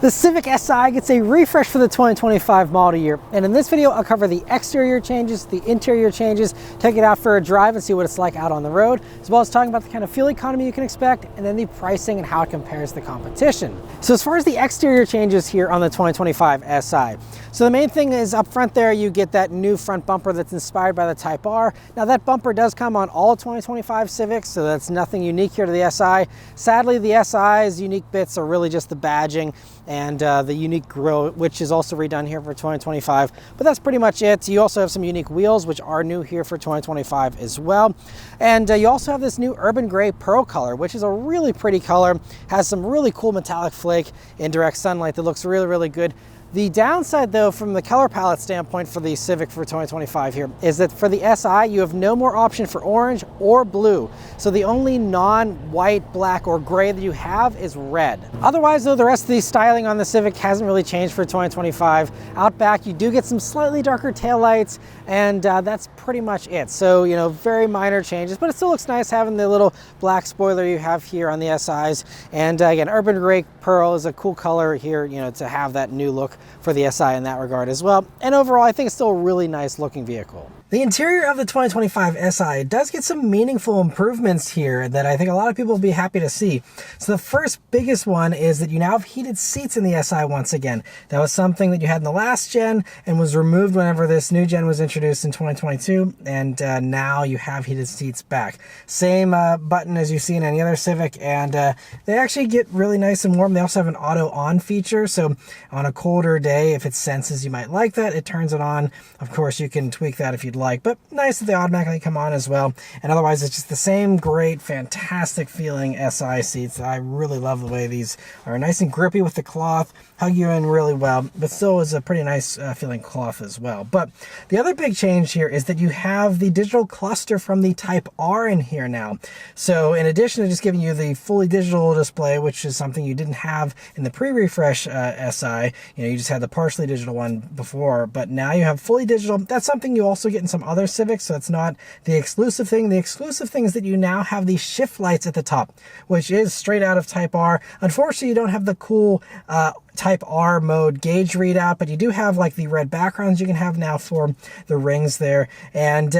The Civic Si gets a refresh for the 2025 model year, and in this video I'll cover the exterior changes, the interior changes, take it out for a drive and see what it's like out on the road, as well as talking about the kind of fuel economy you can expect, and then the pricing and how it compares to the competition. So as far as the exterior changes here on the 2025 Si, so the main thing is up front there you get that new front bumper that's inspired by the Type R. Now that bumper does come on all 2025 Civics, so that's nothing unique here to the Si. Sadly, the Si's unique bits are really just the badging and the unique grille, which is also redone here for 2025, but that's pretty much it. You also have some unique wheels, which are new here for 2025 as well. And you also have this new urban gray pearl color, which is a really pretty color, has some really cool metallic flake in direct sunlight that looks really, really good. The downside though, from the color palette standpoint for the Civic for 2025 here, is that for the Si, you have no more option for orange or blue. So the only non-white, black, or gray that you have is red. Otherwise though, the rest of the styling on the Civic hasn't really changed for 2025. Out back, you do get some slightly darker taillights, and that's pretty much it. So, you know, very minor changes, but it still looks nice having the little black spoiler you have here on the Si's. And again, urban gray pearl is a cool color here, you know, to have that new look for the Si in that regard as well. And overall, I think it's still a really nice looking vehicle. The interior of the 2025 Si does get some meaningful improvements here that I think a lot of people will be happy to see. So the first biggest one is that you now have heated seats in the Si once again. That was something that you had in the last gen and was removed whenever this new gen was introduced in 2022, and now you have heated seats back. Same button as you see in any other Civic, and they actually get really nice and warm. They also have an auto on feature, so on a colder day, if it senses you might like that, it turns it on. Of course, you can tweak that if you'd like, but nice that they automatically come on as well. And otherwise, it's just the same great, fantastic feeling Si seats. I really love the way these are nice and grippy with the cloth, hug you in really well, but still is a pretty nice feeling cloth as well. But the other big change here is that you have the digital cluster from the Type R in here now. So in addition to just giving you the fully digital display, which is something you didn't have in the pre-refresh Si, you just had the partially digital one before, but now you have fully digital. That's something you also get in some other Civics, so it's not the exclusive thing. The exclusive thing is that you now have the shift lights at the top, which is straight out of Type R. Unfortunately, you don't have the cool Type R mode gauge readout, but you do have like the red backgrounds you can have now for the rings there, and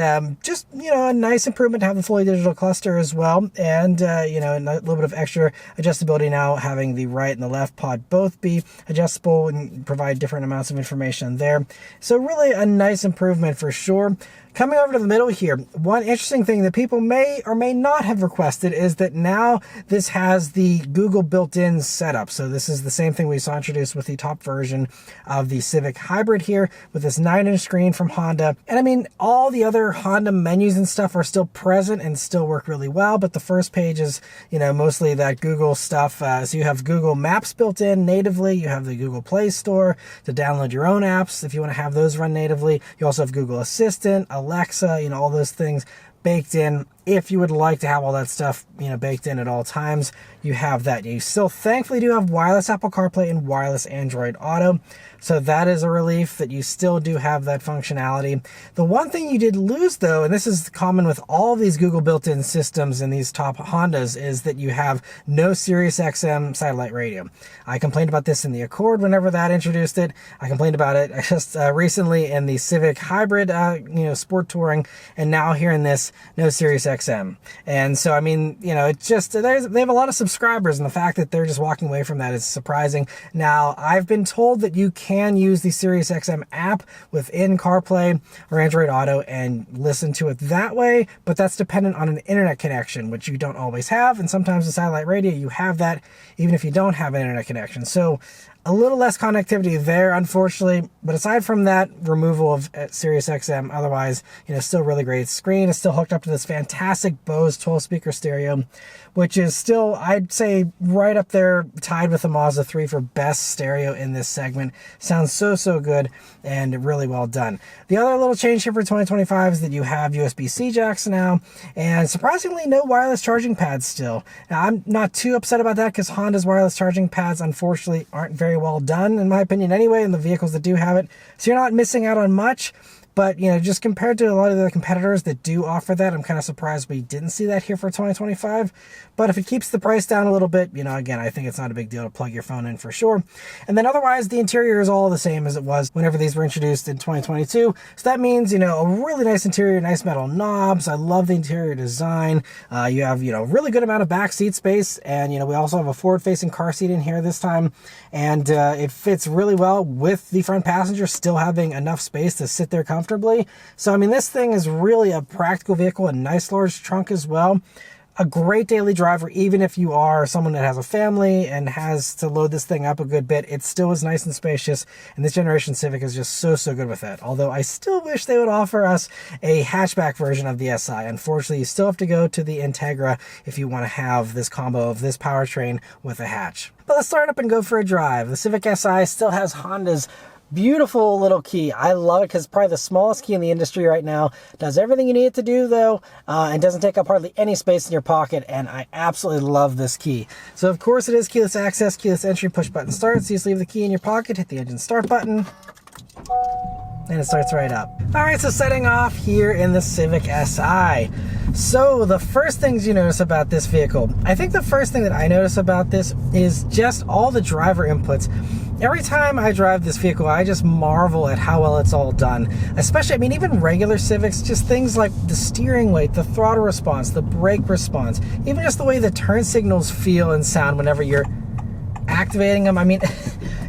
just a nice improvement to have the fully digital cluster as well, and a little bit of extra adjustability now, having the right and the left pod both be adjustable and provide different amounts of information there. So really a nice improvement for sure. Coming over to the middle here, one interesting thing that people may or may not have requested is that now this has the Google built-in setup. So this is the same thing we saw introduced with the top version of the Civic Hybrid here, with this 9-inch screen from Honda. And I mean, all the other Honda menus and stuff are still present and still work really well, but the first page is, mostly that Google stuff. So you have Google Maps built in natively. You have the Google Play Store to download your own apps if you want to have those run natively. You also have Google Assistant, Alexa, all those things baked in. If you would like to have all that stuff, baked in at all times, you have that. You still thankfully do have wireless Apple CarPlay and wireless Android Auto. So that is a relief that you still do have that functionality. The one thing you did lose though, and this is common with all of these Google built-in systems in these top Hondas, is that you have no Sirius XM satellite radio. I complained about this in the Accord whenever that introduced it. I complained about it just recently in the Civic Hybrid, sport touring, and now here in this, no Sirius XM. And so, I mean, it's just, they have a lot of subscribers, and the fact that they're just walking away from that is surprising. Now, I've been told that you can use the Sirius XM app within CarPlay or Android Auto and listen to it that way, but that's dependent on an internet connection, which you don't always have, and sometimes the satellite radio, you have that even if you don't have an internet connection. So a little less connectivity there, unfortunately, but aside from that removal of Sirius XM, otherwise, still really great. Screen is still hooked up to this fantastic Bose 12-speaker stereo, which is still, I'd say, right up there, tied with the Mazda 3 for best stereo in this segment. Sounds so good and really well done. The other little change here for 2025 is that you have USB-C jacks now, and surprisingly, no wireless charging pads still. Now, I'm not too upset about that because Honda's wireless charging pads, unfortunately, aren't very well done, in my opinion anyway, in the vehicles that do have it. So you're not missing out on much. But, you know, just compared to a lot of the competitors that do offer that, I'm kind of surprised we didn't see that here for 2025. But if it keeps the price down a little bit, you know, again, I think it's not a big deal to plug your phone in for sure. And then otherwise, the interior is all the same as it was whenever these were introduced in 2022. So that means, you know, a really nice interior, nice metal knobs. I love the interior design. You have, you know, really good amount of back seat space. And, you know, we also have a forward-facing car seat in here this time. And it fits really well with the front passenger still having enough space to sit there comfortably. So, I mean, this thing is really a practical vehicle, a nice large trunk as well. A great daily driver, even if you are someone that has a family and has to load this thing up a good bit, it still is nice and spacious. And this generation Civic is just so good with that. Although I still wish they would offer us a hatchback version of the Si. Unfortunately, you still have to go to the Integra if you want to have this combo of this powertrain with a hatch. But let's start up and go for a drive. The Civic Si still has Honda's beautiful little key. I love it because it's probably the smallest key in the industry right now. Does everything you need it to do though, and doesn't take up hardly any space in your pocket, and I absolutely love this key. So of course it is keyless access, keyless entry, push button start. So you just leave the key in your pocket, hit the engine start button, and it starts right up. All right, so setting off here in the Civic Si. So the first things you notice about this vehicle, I think the first thing that I notice about this is just all the driver inputs. Every time I drive this vehicle, I just marvel at how well it's all done. Especially, I mean, even regular Civics, just things like the steering weight, the throttle response, the brake response, even just the way the turn signals feel and sound whenever you're activating them. I mean,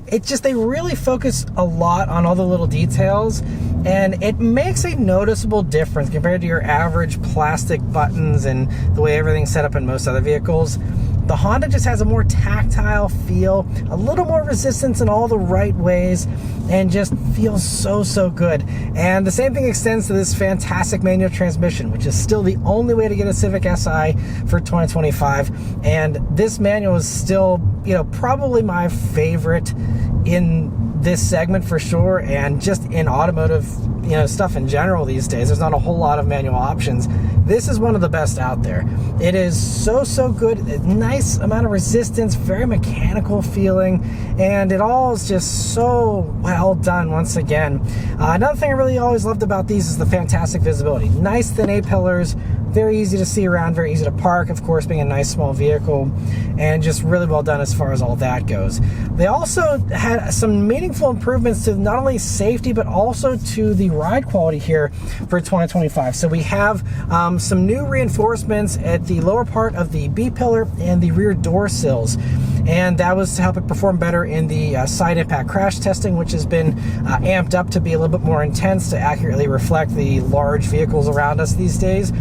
they really focus a lot on all the little details, and it makes a noticeable difference compared to your average plastic buttons and the way everything's set up in most other vehicles. The Honda just has a more tactile feel, a little more resistance in all the right ways, and just feels so good. And the same thing extends to this fantastic manual transmission, which is still the only way to get a Civic Si for 2025. And this manual is still, you know, probably my favorite in this segment for sure, and just in automotive, you know, stuff in general these days. There's not a whole lot of manual options. This is one of the best out there. It is so good. Nice amount of resistance, very mechanical feeling, and it all is just so well done once again. Another thing I really always loved about these is the fantastic visibility. Nice thin A-pillars, very easy to see around, very easy to park, of course, being a nice small vehicle, and just really well done as far as all that goes. They also had some meaningful improvements to not only safety, but also to the ride quality here for 2025. So we have some new reinforcements at the lower part of the B-pillar and the rear door sills. And that was to help it perform better in the side impact crash testing, which has been amped up to be a little bit more intense to accurately reflect the large vehicles around us these days.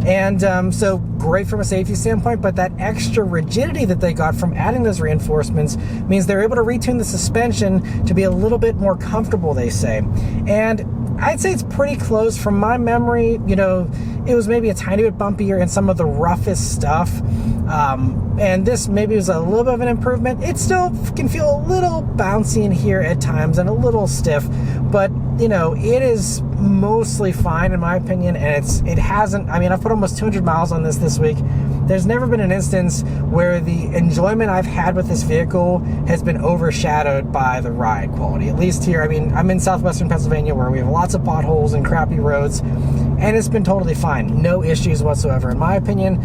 And so great from a safety standpoint, but that extra rigidity that they got from adding those reinforcements means they're able to retune the suspension to be a little bit more comfortable, they say. And I'd say it's pretty close. From my memory, you know, it was maybe a tiny bit bumpier in some of the roughest stuff. And this maybe was a little bit of an improvement. It still can feel a little bouncy in here at times and a little stiff, but you know, it is mostly fine in my opinion. And it hasn't, I mean, I've put almost 200 miles on this week. There's never been an instance where the enjoyment I've had with this vehicle has been overshadowed by the ride quality. At least here, I mean, I'm in southwestern Pennsylvania where we have lots of potholes and crappy roads, and it's been totally fine. No issues whatsoever, in my opinion.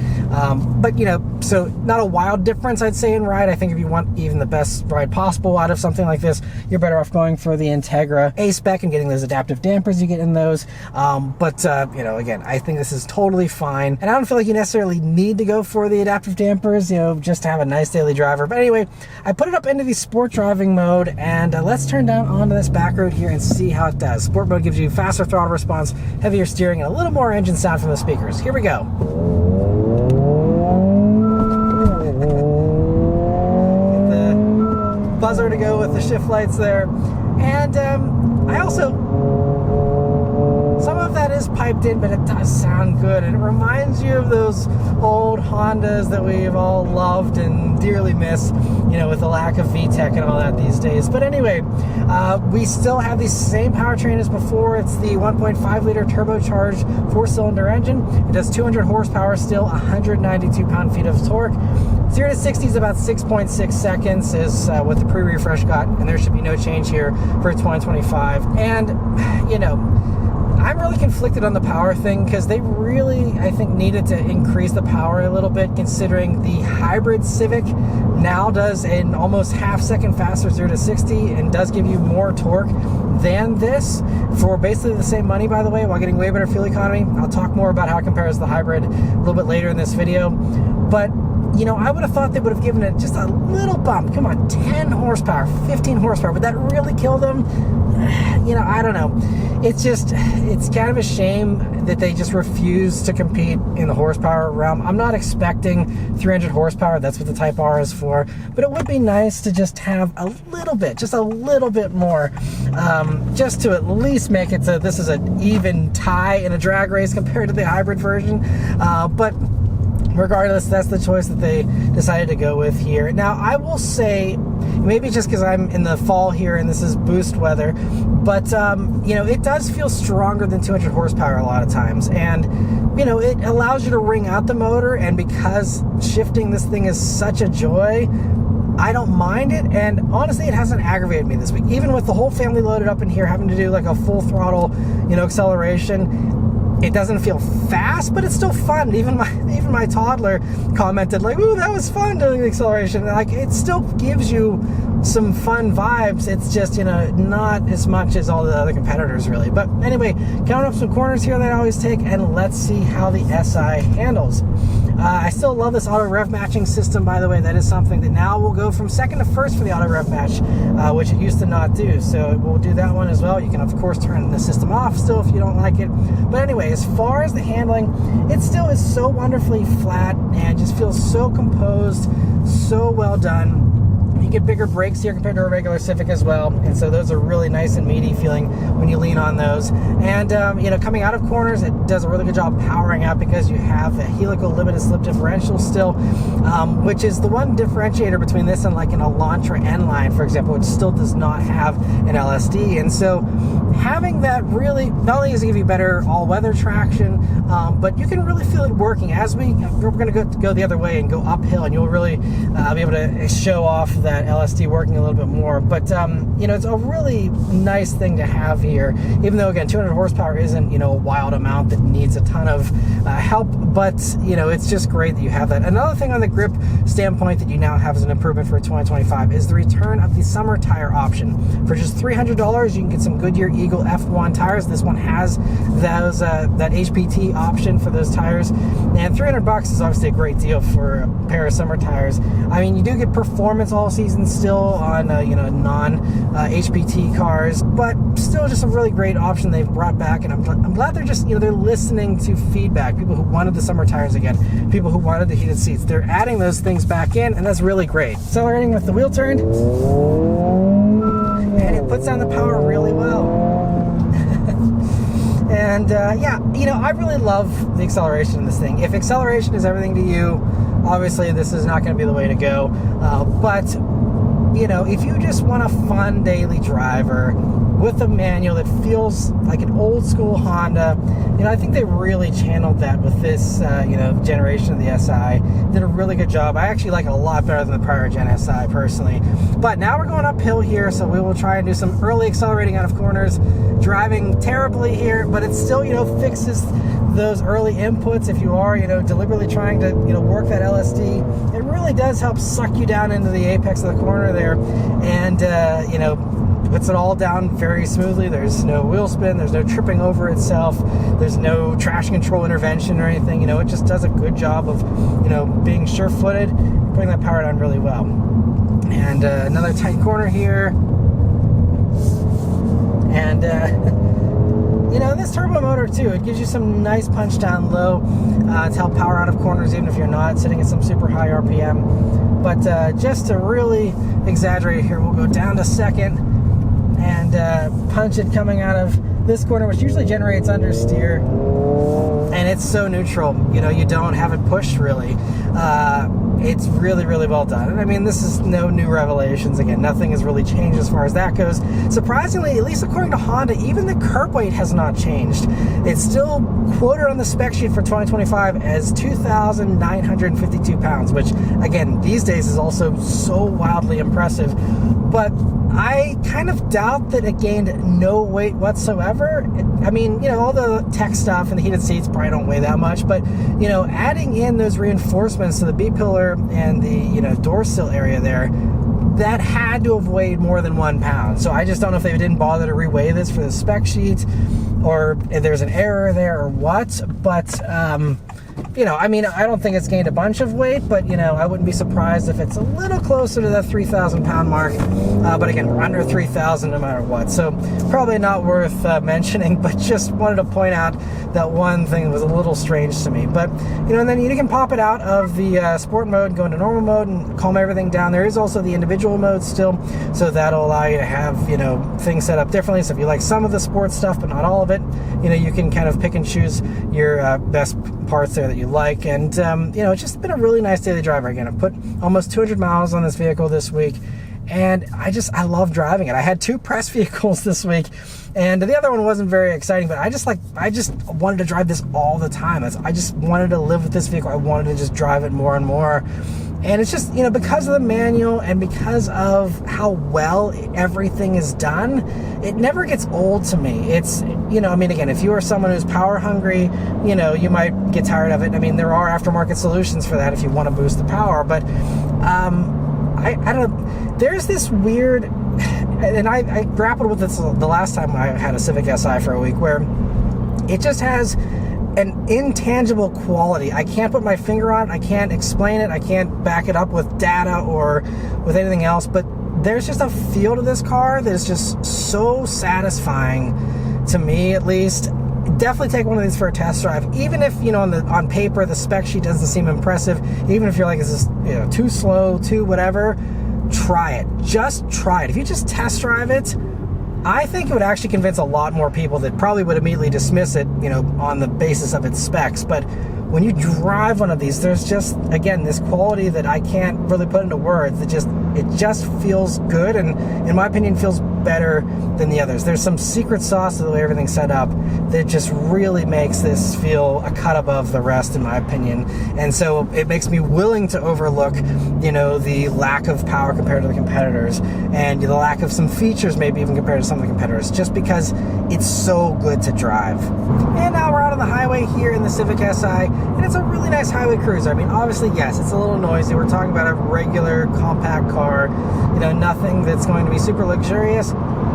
But, you know, so not a wild difference, I'd say, in ride. I think if you want even the best ride possible out of something like this, you're better off going for the Integra A-Spec and getting those adaptive dampers you get in those. But you know, again, I think this is totally fine. And I don't feel like you necessarily need to go for the adaptive dampers, you know, just to have a nice daily driver. But anyway, I put it up into the sport driving mode, and let's turn down onto this back road here and see how it does. Sport mode gives you faster throttle response, heavier steering, and a little more engine sound from the speakers. Here we go. Get the buzzer to go with the shift lights there. And I also, some of that is piped in, but it does sound good, and it reminds you of those old Hondas that we've all loved and dearly miss, you know, with the lack of VTEC and all that these days. But anyway, we still have the same powertrain as before. It's the 1.5 liter turbocharged 4-cylinder engine. It does 200 horsepower still, 192 pound-feet of torque. 0 to 60 is about 6.6 seconds is what the pre-refresh got, and there should be no change here for 2025. And, you know, I'm really conflicted on the power thing because they really, I think, needed to increase the power a little bit, considering the hybrid Civic now does an almost half-second faster 0 to 60 and does give you more torque than this for basically the same money, by the way, while getting way better fuel economy. I'll talk more about how it compares to the hybrid a little bit later in this video. But you know, I would have thought they would have given it just a little bump. Come on, 10 horsepower, 15 horsepower. Would that really kill them? You know, I don't know. It's kind of a shame that they just refuse to compete in the horsepower realm. I'm not expecting 300 horsepower. That's what the Type R is for. But it would be nice to just have a little bit, just a little bit more, just to at least make it so this is an even tie in a drag race compared to the hybrid version. But regardless, that's the choice that they decided to go with here. Now, I will say, maybe just because I'm in the fall here and this is boost weather, but you know, it does feel stronger than 200 horsepower a lot of times, and you know, it allows you to wring out the motor, and because shifting this thing is such a joy, I don't mind it. And honestly, it hasn't aggravated me this week, even with the whole family loaded up in here having to do like a full throttle, you know, acceleration. It doesn't feel fast, but it's still fun. Even my toddler commented like, "Ooh, that was fun doing the acceleration." Like, it still gives you some fun vibes. It's just, you know, not as much as all the other competitors really. But anyway, counting up some corners here that I always take, and let's see how the SI handles. I still love this auto rev matching system, by the way. That is something that now will go from second to first for the auto rev match, which it used to not do. So we'll do that one as well. You can, of course, turn the system off still if you don't like it. But anyway, as far as the handling, it still is so wonderfully flat and just feels so composed, so well done. You get bigger brakes here compared to a regular Civic as well, and so those are really nice and meaty feeling when you lean on those. And you know, coming out of corners, it does a really good job powering out because you have the helical limited slip differential still, which is the one differentiator between this and like an Elantra N-Line, for example, which still does not have an LSD. And so having that really not only does it give you better all-weather traction, but you can really feel it working. As we're going to go the other way and go uphill, and you'll really be able to show off that LSD working a little bit more. But you know, it's a really nice thing to have here, even though again 200 horsepower isn't, you know, a wild amount that needs a ton of help, but you know, it's just great that you have that. Another thing on the grip standpoint that you now have as an improvement for 2025 is the return of the summer tire option. For just $300, you can get some Goodyear Eagle F1 tires. This one has those that HPT option for those tires, and $300 is obviously a great deal for a pair of summer tires. I mean, you do get performance all season still on you know, non HPT cars, but still just a really great option they've brought back. And I'm glad they're just, you know, they're listening to feedback. People who wanted the summer tires again, people who wanted the heated seats, they're adding those things back in, and that's really great. Accelerating with the wheel turned, and it puts down the power really well. And yeah, you know, I really love the acceleration in this thing. If acceleration is everything to you, obviously this is not going to be the way to go. But you know, if you just want a fun daily driver with a manual that feels like an old school Honda, you know, I think they really channeled that with this you know, generation of the SI. Did a really good job. I actually like it a lot better than the prior gen SI personally. But now we're going uphill here, so we will try and do some early accelerating out of corners. Driving terribly here, but it still, you know, fixes those early inputs. If you are, you know, deliberately trying to, you know, work that LSD, it really does help suck you down into the apex of the corner there, and you know, puts it all down very smoothly. There's no wheel spin, there's no tripping over itself, there's no traction control intervention or anything. You know, it just does a good job of, you know, being sure-footed, putting that power down really well. And another tight corner here. And you know, this turbo motor too, it gives you some nice punch down low to help power out of corners, even if you're not sitting at some super high RPM. But just to really exaggerate here, we'll go down to second and punch it coming out of this corner, which usually generates understeer, and it's so neutral. You know, you don't have it pushed really. It's really, really well done. And I mean, this is no new revelations. Again, nothing has really changed as far as that goes. Surprisingly, at least according to Honda, even the curb weight has not changed. It's still quoted on the spec sheet for 2025 as 2,952 pounds, which again, these days is also so wildly impressive. But I kind of doubt that it gained no weight whatsoever. I mean, you know, all the tech stuff and the heated seats probably don't weigh that much, but, you know, adding in those reinforcements to the B-pillar and the, you know, door sill area there, that had to have weighed more than 1 pound. So I just don't know if they didn't bother to reweigh this for the spec sheet, or if there's an error there or what, but, you know, I mean, I don't think it's gained a bunch of weight, but, you know, I wouldn't be surprised if it's a little closer to that 3,000 pound mark. But again, we're under 3,000 no matter what. So probably not worth mentioning, but just wanted to point out that one thing was a little strange to me. But, you know, and then you can pop it out of the sport mode, go into normal mode and calm everything down. There is also the individual mode still, so that'll allow you to have, you know, things set up differently. So if you like some of the sports stuff, but not all of it, you know, you can kind of pick and choose your best parts there that you like. And you know, it's just been a really nice daily driver. Again, I've put almost 200 miles on this vehicle this week, and I love driving it. I had 2 press vehicles this week, and the other one wasn't very exciting, but I just wanted to drive this all the time. I just wanted to live with this vehicle. I wanted to just drive it more and more. And it's just, you know, because of the manual and because of how well everything is done, it never gets old to me. It's, you know, I mean, again, if you are someone who's power hungry, you know, you might get tired of it. I mean, there are aftermarket solutions for that if you want to boost the power, but I don't, there's this weird, and I grappled with this the last time I had a Civic Si for a week, where it just has an intangible quality. I can't put my finger on it. I can't explain it. I can't back it up with data or with anything else, but there's just a feel to this car that is just so satisfying to me, at least. Definitely take one of these for a test drive, even if, you know, on paper the spec sheet doesn't seem impressive. Even if you're like, is this, you know, too slow, too whatever, try it. Just try it. If you just test drive it, I think it would actually convince a lot more people that probably would immediately dismiss it, you know, on the basis of its specs. But when you drive one of these, there's just, again, this quality that I can't really put into words. It just feels good, and in my opinion feels better than the others. There's some secret sauce to the way everything's set up that just really makes this feel a cut above the rest, in my opinion. And so it makes me willing to overlook, you know, the lack of power compared to the competitors, and the lack of some features maybe even compared to some of the competitors, just because it's so good to drive. And now we're out on the highway here in the Civic Si, and it's a really nice highway cruiser. I mean, obviously, yes, it's a little noisy. We're talking about a regular compact car, you know, nothing that's going to be super luxurious,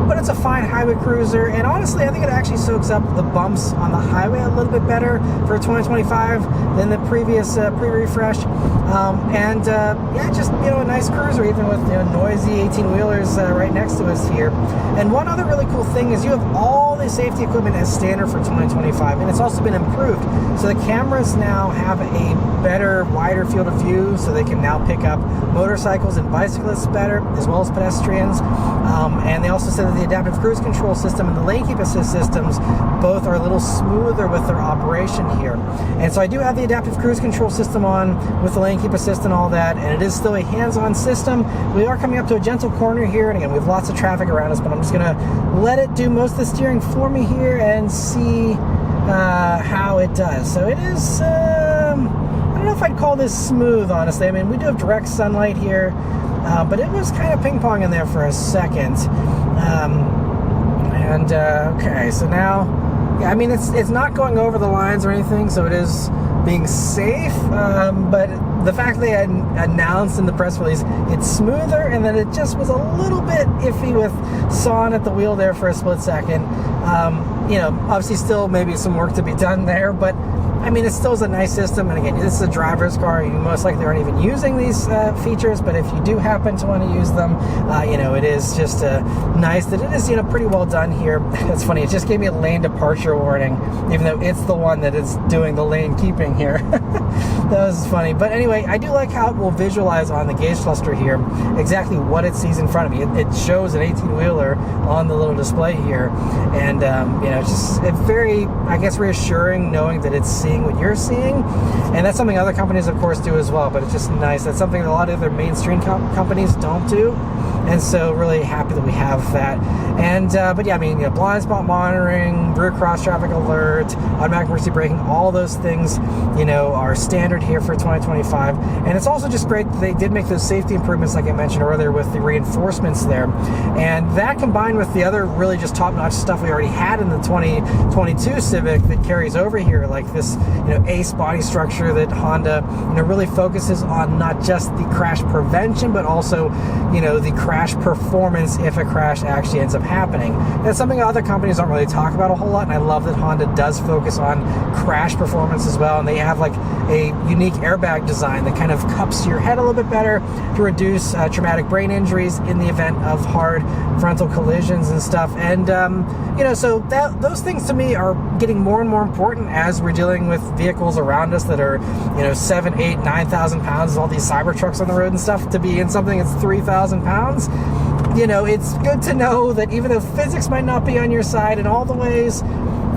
but it's a fine highway cruiser. And honestly, I think it actually soaks up the bumps on the highway a little bit better for 2025 than the previous pre-refresh. Yeah, just, you know, a nice cruiser, even with, you know, noisy 18-wheelers right next to us here. And one other really cool thing is you have all the safety equipment as standard for 2025, and it's also been improved. So the cameras now have a better, wider field of view, so they can now pick up motorcycles and bicyclists better, as well as pedestrians. And they also said that the adaptive cruise control system and the lane keep assist systems both are a little smoother with their operation here. And so I do have the adaptive cruise control system on with the lane keep assist and all that, and it is still a hands-on system. We are coming up to a gentle corner here, and again, we have lots of traffic around us, but I'm just going to let it do most of the steering for me here and see how it does. So it is, I don't know if I'd call this smooth, honestly. I mean, we do have direct sunlight here, but it was kind of ping-pong in there for a second. Okay, so now, yeah, I mean, it's not going over the lines or anything, so it is being safe, but the fact they had announced in the press release it's smoother, and then it just was a little bit iffy with sawing at the wheel there for a split second. You know, obviously still maybe some work to be done there, but I mean, it still is a nice system. And again, this is a driver's car. You most likely aren't even using these features, but if you do happen to want to use them, you know, it is just nice that it is, you know, pretty well done here. It's funny, it just gave me a lane departure warning, even though it's the one that is doing the lane keeping here. That was funny. But anyway, I do like how it will visualize on the gauge cluster here exactly what it sees in front of me. It shows an 18-wheeler on the little display here. And, you know, it's just very, I guess, reassuring knowing that it's seeing what you're seeing. And that's something other companies, of course, do as well. But it's just nice. That's something that a lot of other mainstream companies don't do. and so really happy that we have that. And but yeah, I mean, blind spot monitoring, rear cross traffic alert, automatic emergency braking, all those things, are standard here for 2025. And it's also just great that they did make those safety improvements, like I mentioned earlier, with the reinforcements there. And that combined with the other really just top-notch stuff we already had in the 2022 Civic that carries over here, like this, ACE body structure that Honda, really focuses on not just the crash prevention, but also, the crash performance if a crash actually ends up happening. That's something other companies don't really talk about a whole lot, and I love that Honda does focus on crash performance as well, and they have like a unique airbag design that kind of cups your head a little bit better to reduce traumatic brain injuries in the event of hard frontal collisions and stuff. And so those things to me are getting more and more important as we're dealing with vehicles around us that are 7, 8, 9,000 pounds, all these cyber trucks on the road and stuff, to be in something that's 3,000 pounds. It's good to know that even though physics might not be on your side in all the ways,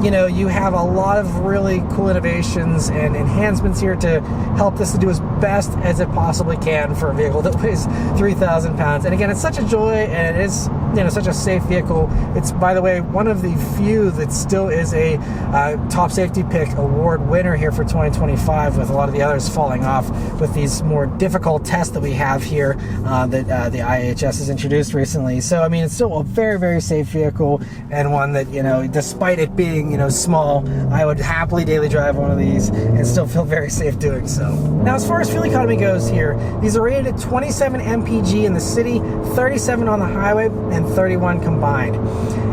you have a lot of really cool innovations and enhancements here to help this to do as best as it possibly can for a vehicle that weighs 3,000 pounds. And again, it's such a joy, and it is, such a safe vehicle. It's, by the way, one of the few that still is a top safety pick award winner here for 2025, with a lot of the others falling off with these more difficult tests that we have here that the IHS has introduced recently. So, I mean, it's still a very, very safe vehicle, and one that, despite it being, small, I would happily daily drive one of these and still feel very safe doing so. Now, as far as fuel economy goes here, these are rated at 27 mpg in the city, 37 on the highway, and 31 combined.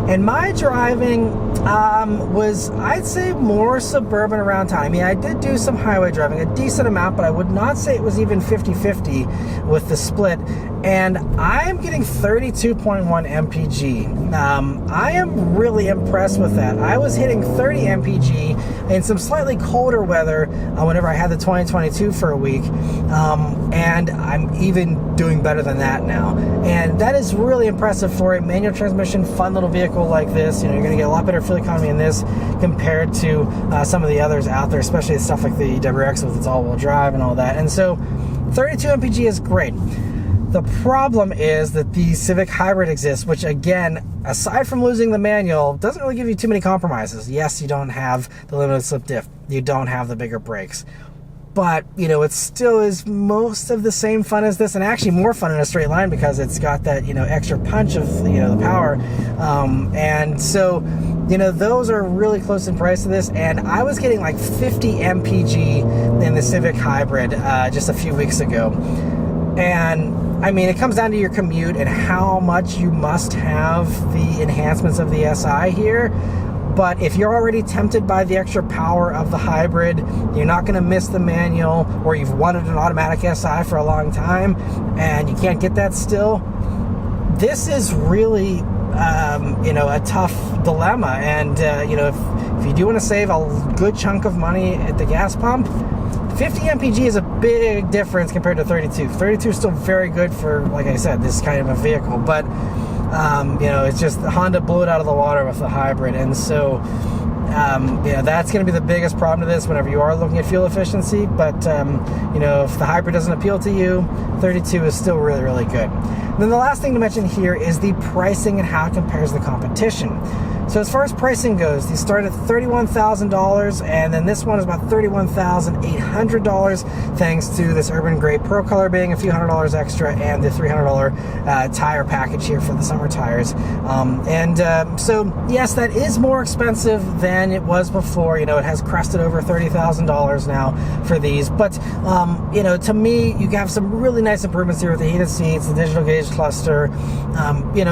And my driving was, I'd say, more suburban around town. I mean, I did do some highway driving, a decent amount, but I would not say it was even 50-50 with the split. And I'm getting 32.1 mpg. I am really impressed with that. I was hitting 30 mpg in some slightly colder weather whenever I had the 2022 for a week. And I'm even doing better than that now. And that is really impressive for a manual transmission, fun little vehicle like this. You're going to get a lot better fuel economy in this compared to some of the others out there, especially stuff like the WRX with its all-wheel drive and all that. And so 32 mpg is great. The problem is that the Civic Hybrid exists, which again, aside from losing the manual, doesn't really give you too many compromises. Yes, you don't have the limited slip diff. You don't have the bigger brakes. But, it still is most of the same fun as this, and actually more fun in a straight line because it's got that, extra punch of, the power. And so, those are really close in price to this, and I was getting like 50 mpg in the Civic Hybrid just a few weeks ago. And I mean, it comes down to your commute and how much you must have the enhancements of the SI here. But if you're already tempted by the extra power of the hybrid, you're not going to miss the manual, or you've wanted an automatic SI for a long time and you can't get that still, this is really a tough dilemma. And if you do want to save a good chunk of money at the gas pump, 50 mpg is a big difference compared to 32. 32 is still very good for, like I said, this kind of a vehicle, but it's just Honda blew it out of the water with the hybrid. And so that's going to be the biggest problem to this whenever you are looking at fuel efficiency. But if the hybrid doesn't appeal to you, 32 is still really, really good. And then the last thing to mention here is the pricing and how it compares to the competition. So as far as pricing goes, these start at $31,000, and then this one is about $31,800, thanks to this Urban Gray Pro Color being a few $100 extra, and the $300 tire package here for the summer tires. So yes, that is more expensive than it was before. It has crested over $30,000 now for these. But to me, you have some really nice improvements here with the heated seats, the digital gauge cluster,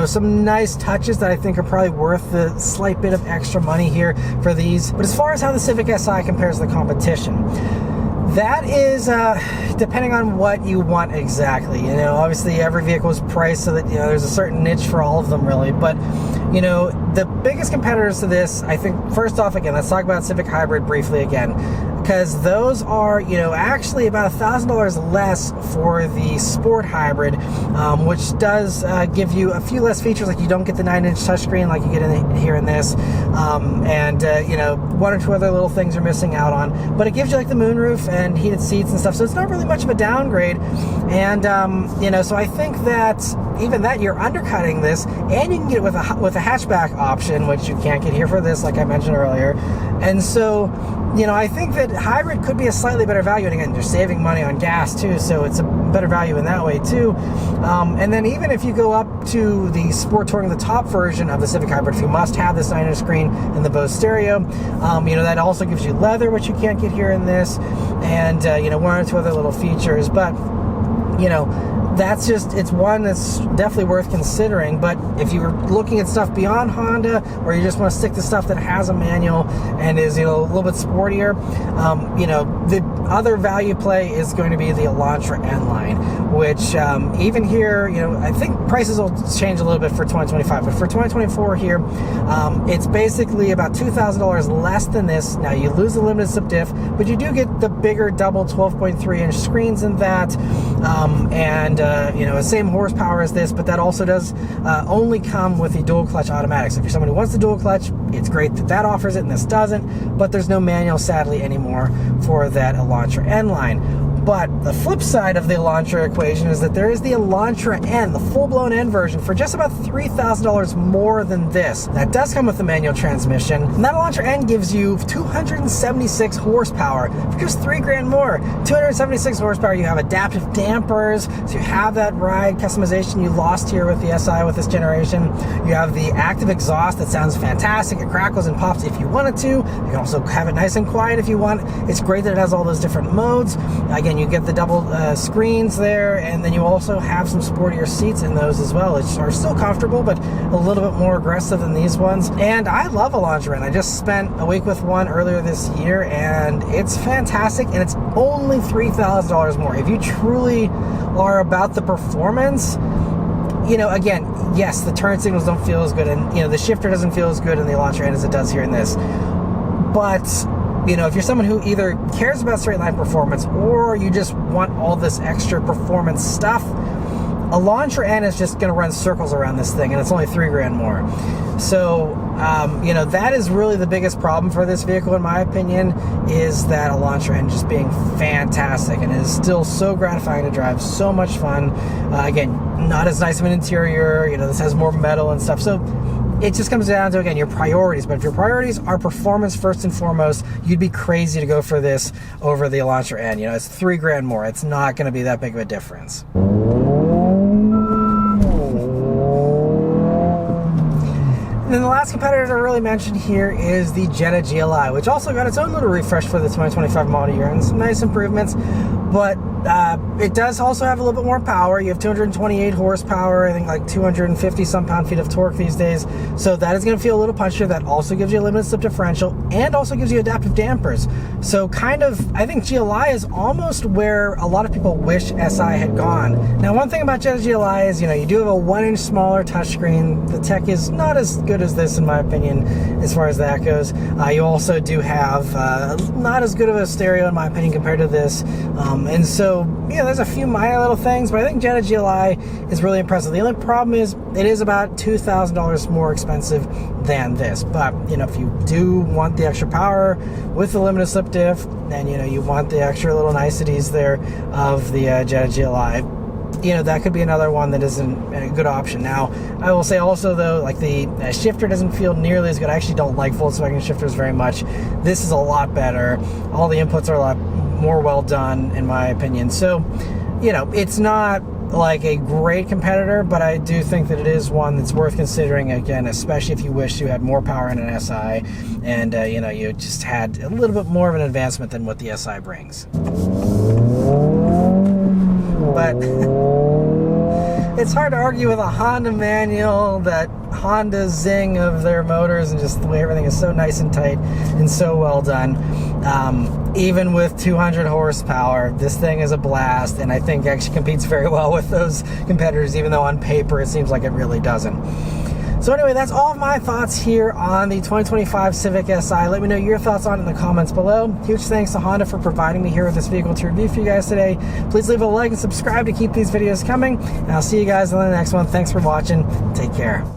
some nice touches that I think are probably worth the slight bit of extra money here for these. But as far as how the Civic Si compares to the competition, that is depending on what you want exactly. Obviously every vehicle is priced so that there's a certain niche for all of them, really. But the biggest competitors to this, I think, first off, again, let's talk about Civic Hybrid briefly again. because those are, you know, actually about $1,000 less for the Sport Hybrid, which does give you a few less features. Like you don't get the 9-inch touchscreen like you get here in this, and you know, one or two other little things you're missing out on. But it gives you like the moonroof and heated seats and stuff, so it's not really much of a downgrade. And you know, so I think that even that you're undercutting this, and you can get it with a hatchback option, which you can't get here for this, like I mentioned earlier. And so, you know, I think that hybrid could be a slightly better value. And again, you're saving money on gas too, so it's a better value in that way too. And then even if you go up to the Sport Touring, the top version of the Civic Hybrid, if you must have this 9-inch screen and the Bose stereo, you know, that also gives you leather, which you can't get here in this, and you know, one or two other little features. But you know, that's just, it's one that's definitely worth considering. But if you're looking at stuff beyond Honda, or you just want to stick to stuff that has a manual and is, you know, a little bit sportier, you know, the other value play is going to be the Elantra N-Line, which even here, you know, I think prices will change a little bit for 2025, but for 2024 here, it's basically about $2,000 less than this. Now you lose the limited slip diff, but you do get the bigger double 12.3-inch screens in that, and you know, the same horsepower as this, but that also does only come with the dual clutch automatic. So if you're someone who wants the dual clutch, it's great that that offers it and this doesn't, but there's no manual sadly anymore for that Elantra N-Line. But the flip side of the Elantra equation is that there is the Elantra N, the full-blown N version, for just about $3,000 more than this. That does come with a manual transmission, and that Elantra N gives you 276 horsepower for just $3,000 more. 276 horsepower. You have adaptive dampers, so you have that ride customization you lost here with the SI with this generation. You have the active exhaust that sounds fantastic. It crackles and pops if you wanted to. You can also have it nice and quiet if you want. It's great that it has all those different modes. Again, you get the double screens there, and then you also have some sportier seats in those as well, which are still comfortable, but a little bit more aggressive than these ones. And I love Elantra N. I just spent a week with one earlier this year, and it's fantastic, and it's only $3,000 more. If you truly are about the performance, you know, again, yes, the turn signals don't feel as good, and you know, the shifter doesn't feel as good in the Elantra N as it does here in this. But you know, if you're someone who either cares about straight line performance or you just want all this extra performance stuff, Elantra N is just going to run circles around this thing, and it's only $3,000 more. So, you know, that is really the biggest problem for this vehicle, in my opinion, is that Elantra N just being fantastic, and it is still so gratifying to drive, so much fun. Again, not as nice of an interior, you know, this has more metal and stuff, so it just comes down to, again, your priorities. But if your priorities are performance first and foremost, you'd be crazy to go for this over the Elantra N. You know, it's $3,000 more. It's not going to be that big of a difference. And then the last competitor to really mention here is the Jetta GLI, which also got its own little refresh for the 2025 model year and some nice improvements. But it does also have a little bit more power. You have 228 horsepower, I think like 250 some pound-feet of torque these days. So that is going to feel a little punchier. That also gives you a limited slip differential and also gives you adaptive dampers. So kind of, I think GLI is almost where a lot of people wish SI had gone. Now, one thing about Jetta GLI is, you know, you do have a 1-inch smaller touchscreen. The tech is not as good as this, in my opinion, as far as that goes. You also do have not as good of a stereo, in my opinion, compared to this. And so, yeah, there's a few minor little things, but I think Jetta GLI is really impressive. The only problem is it is about $2,000 more expensive than this. But, you know, if you do want the extra power with the limited slip diff, and, you know, you want the extra little niceties there of the Jetta GLI, you know, that could be another one that isn't a good option. Now, I will say also, though, like the shifter doesn't feel nearly as good. I actually don't like Volkswagen shifters very much. This is a lot better. All the inputs are a lot more well done, in my opinion. So, you know, it's not like a great competitor, but I do think that it is one that's worth considering, again, especially if you wish you had more power in an SI and, you know, you just had a little bit more of an advancement than what the SI brings. But it's hard to argue with a Honda manual, that Honda zing of their motors, and just the way everything is so nice and tight and so well done. Even with 200 horsepower, this thing is a blast, and I think actually competes very well with those competitors, even though on paper it seems like it really doesn't. So anyway, that's all of my thoughts here on the 2025 Civic Si. Let me know your thoughts on it in the comments below. Huge thanks to Honda for providing me here with this vehicle to review for you guys today. Please leave a like and subscribe to keep these videos coming, and I'll see you guys in the next one. Thanks for watching. Take care.